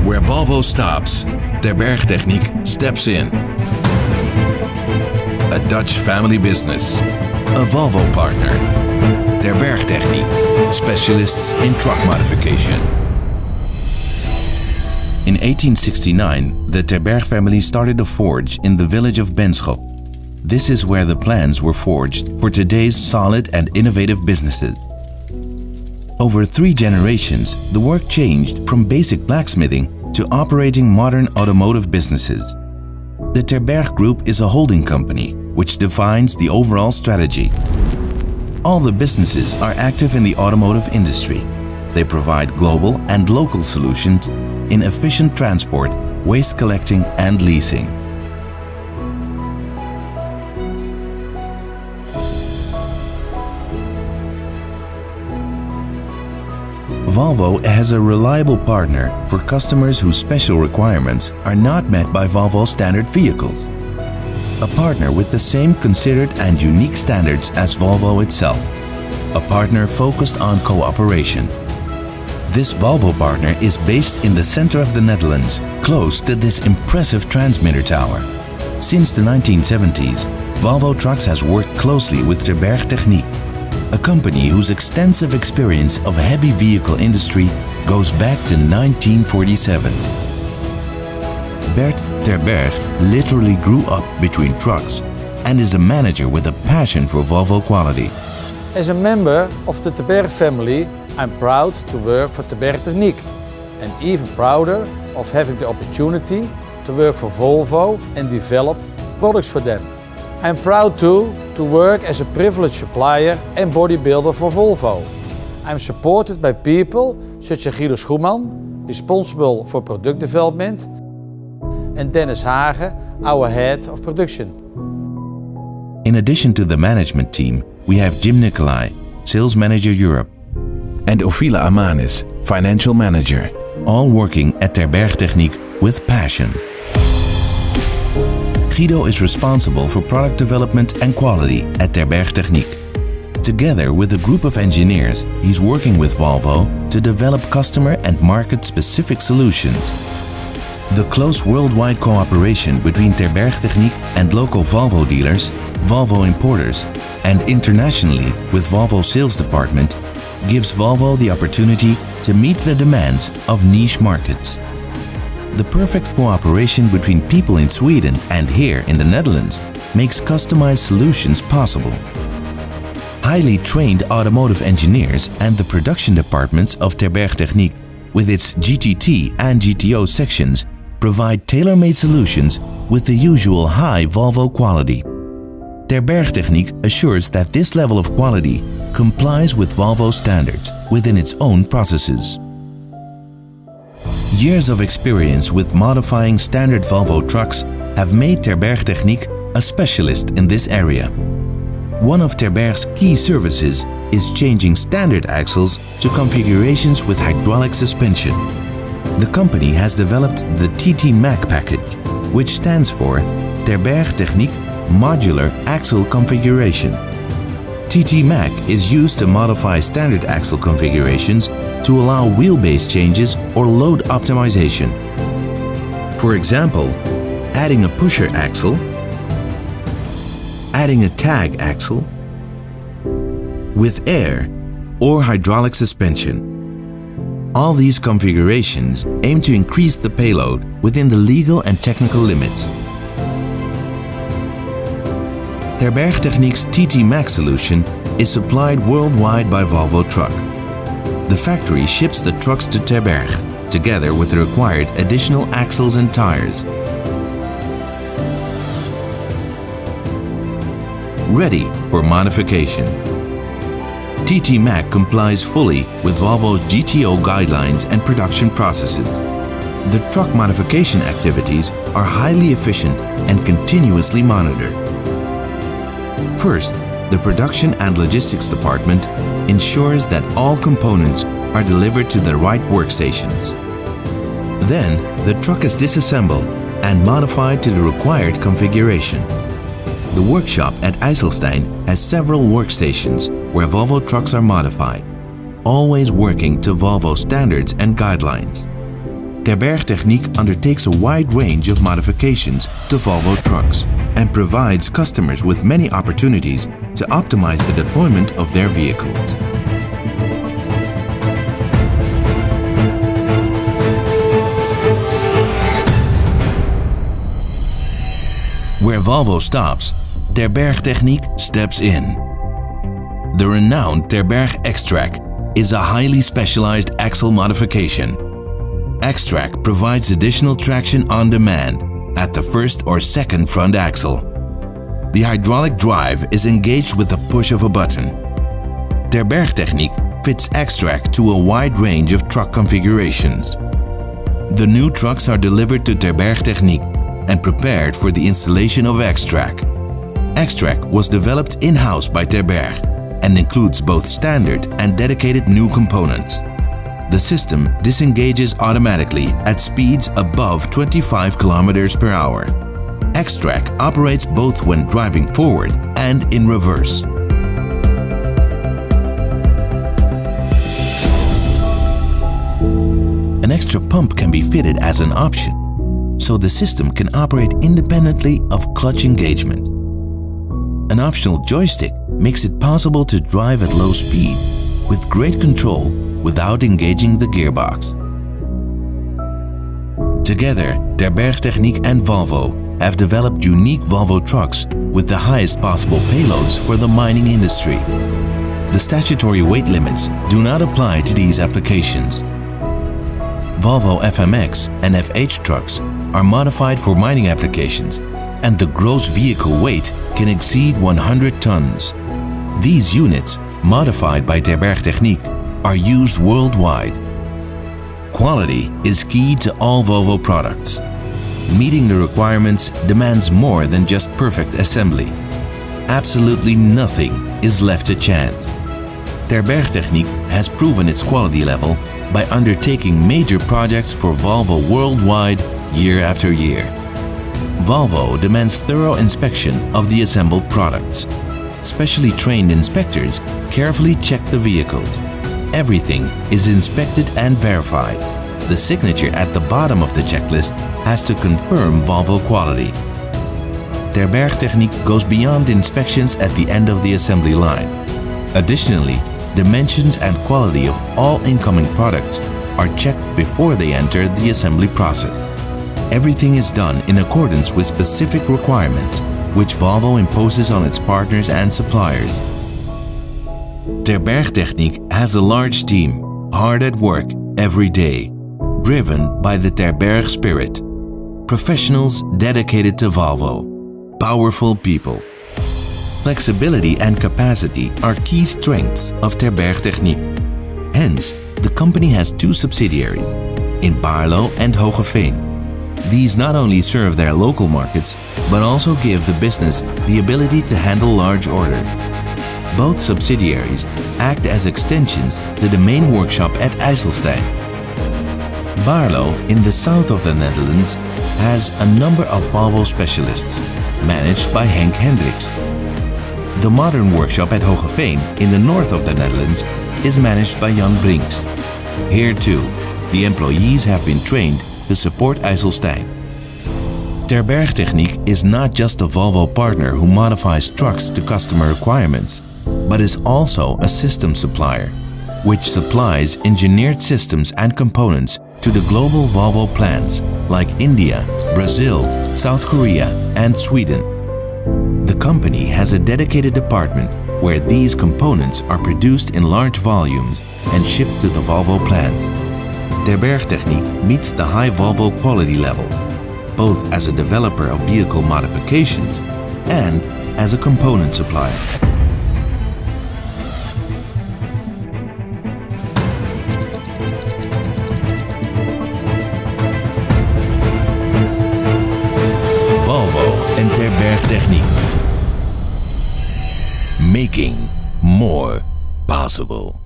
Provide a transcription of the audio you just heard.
Where Volvo stops, TerbergTechniek steps in. A Dutch family business, a Volvo partner. TerbergTechniek, specialists in truck modification. In 1869, the Terberg family started a forge in the village of Benschop. This is where the plans were forged for today's solid and innovative businesses. Over 3 generations, the work changed from basic blacksmithing to operating modern automotive businesses. The Terberg Group is a holding company, which defines the overall strategy. All the businesses are active in the automotive industry. They provide global and local solutions in efficient transport, waste collecting and leasing. Volvo has a reliable partner for customers whose special requirements are not met by Volvo standard vehicles. A partner with the same considered and unique standards as Volvo itself. A partner focused on cooperation. This Volvo partner is based in the center of the Netherlands, close to this impressive transmitter tower. Since the 1970s, Volvo Trucks has worked closely with TerbergTechniek, a company whose extensive experience of heavy vehicle industry goes back to 1947. Bert Terberg literally grew up between trucks and is a manager with a passion for Volvo quality. As a member of the Terberg family, I'm proud to work for TerbergTechniek and even prouder of having the opportunity to work for Volvo and develop products for them. I'm proud too to work as a privileged supplier and bodybuilder for Volvo. I'm supported by people such as Guido Schoeman, responsible for product development, and Dennis Hagen, our head of production. In addition to the management team, we have Jim Nicolai, Sales Manager Europe, and Ofila Amanis, Financial Manager, all working at TerbergTechniek with passion. Guido is responsible for product development and quality at TerbergTechniek. Together with a group of engineers, he's working with Volvo to develop customer and market-specific solutions. The close worldwide cooperation between TerbergTechniek and local Volvo dealers, Volvo importers, and internationally with Volvo sales department gives Volvo the opportunity to meet the demands of niche markets. The perfect cooperation between people in Sweden and here in the Netherlands makes customized solutions possible. Highly trained automotive engineers and the production departments of TerbergTechniek, with its GTT and GTO sections, provide tailor-made solutions with the usual high Volvo quality. TerbergTechniek assures that this level of quality complies with Volvo standards within its own processes. Years of experience with modifying standard Volvo trucks have made TerbergTechniek a specialist in this area. One of Terberg's key services is changing standard axles to configurations with hydraulic suspension. The company has developed the TT-MAC package, which stands for TerbergTechniek Modular Axle Configuration. TT-MAC is used to modify standard axle configurations to allow wheelbase changes or load optimization. For example, adding a pusher axle, adding a tag axle, with air or hydraulic suspension. All these configurations aim to increase the payload within the legal and technical limits. TerbergTechniek's TT-MAC solution is supplied worldwide by Volvo Truck. The factory ships the trucks to Terberg, together with the required additional axles and tires. Ready for modification. TT-MAC complies fully with Volvo's GTO guidelines and production processes. The truck modification activities are highly efficient and continuously monitored. First, the production and logistics department ensures that all components are delivered to the right workstations. Then, the truck is disassembled and modified to the required configuration. The workshop at IJsselstein has several workstations where Volvo trucks are modified, always working to Volvo standards and guidelines. TerbergTechniek undertakes a wide range of modifications to Volvo trucks and provides customers with many opportunities to optimize the deployment of their vehicles. Where Volvo stops, TerbergTechniek steps in. The renowned Terberg X-Track is a highly specialized axle modification. X-Track provides additional traction on demand at the first or second front axle. The hydraulic drive is engaged with the push of a button. TerbergTechniek fits X-Track to a wide range of truck configurations. The new trucks are delivered to TerbergTechniek and prepared for the installation of X-Track. X-Track was developed in-house by Terberg and includes both standard and dedicated new components. The system disengages automatically at speeds above 25 km per hour. X-Track operates both when driving forward and in reverse. An extra pump can be fitted as an option, so the system can operate independently of clutch engagement. An optional joystick makes it possible to drive at low speed with great control without engaging the gearbox. Together, TerbergTechniek and Volvo have developed unique Volvo trucks with the highest possible payloads for the mining industry. The statutory weight limits do not apply to these applications. Volvo FMX and FH trucks are modified for mining applications, and the gross vehicle weight can exceed 100 tons. These units, modified by TerbergTechniek, are used worldwide. Quality is key to all Volvo products. Meeting the requirements demands more than just perfect assembly. Absolutely nothing is left to chance. TerbergTechniek has proven its quality level by undertaking major projects for Volvo worldwide year after year. Volvo demands thorough inspection of the assembled products. Specially trained inspectors carefully check the vehicles. Everything is inspected and verified. The signature at the bottom of the checklist has to confirm Volvo quality. TerbergTechniek goes beyond inspections at the end of the assembly line. Additionally, dimensions and quality of all incoming products are checked before they enter the assembly process. Everything is done in accordance with specific requirements which Volvo imposes on its partners and suppliers. TerbergTechniek has a large team, hard at work every day, driven by the Terberg spirit. Professionals dedicated to Volvo. Powerful people. Flexibility and capacity are key strengths of TerbergTechniek. Hence, the company has two subsidiaries, in Baarlo and Hogeveen. These not only serve their local markets, but also give the business the ability to handle large orders. Both subsidiaries act as extensions to the main workshop at IJsselstein. Baarlo, in the south of the Netherlands, has a number of Volvo specialists, managed by Henk Hendricks. The modern workshop at Hogeveen, in the north of the Netherlands, is managed by Jan Brinks. Here too, the employees have been trained to support IJsselstein. TerbergTechniek is not just a Volvo partner who modifies trucks to customer requirements, but is also a system supplier, which supplies engineered systems and components to the global Volvo plants like India, Brazil, South Korea, and Sweden. The company has a dedicated department where these components are produced in large volumes and shipped to the Volvo plants. TerbergTechniek meets the high Volvo quality level, both as a developer of vehicle modifications and as a component supplier. Volvo and TerbergTechniek. Making more possible.